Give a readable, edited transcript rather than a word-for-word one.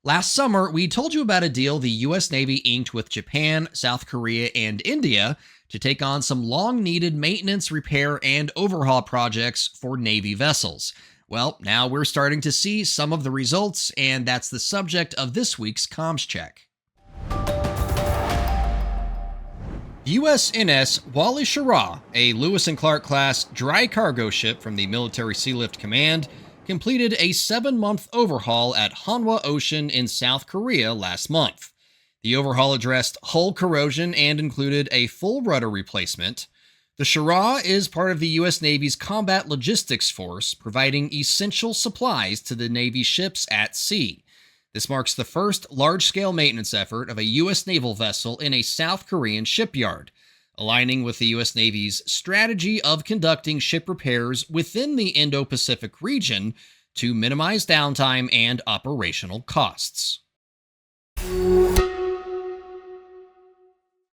Last summer, we told you about a deal the US Navy inked with Japan, South Korea, and India to take on some long needed maintenance, repair, and overhaul projects for Navy vessels. Well, now we're starting to see some of the results, and that's the subject of this week's Comms Check. USNS Wally Schirra, a Lewis and Clark class dry cargo ship from the Military Sealift Command, completed a 7-month overhaul at Hanwha Ocean in South Korea last month. The overhaul addressed hull corrosion and included a full rudder replacement. The Schirra is part of the U.S. Navy's Combat Logistics Force, providing essential supplies to the Navy ships at sea. This marks the first large-scale maintenance effort of a U.S. naval vessel in a South Korean shipyard, aligning with the U.S. Navy's strategy of conducting ship repairs within the Indo-Pacific region to minimize downtime and operational costs.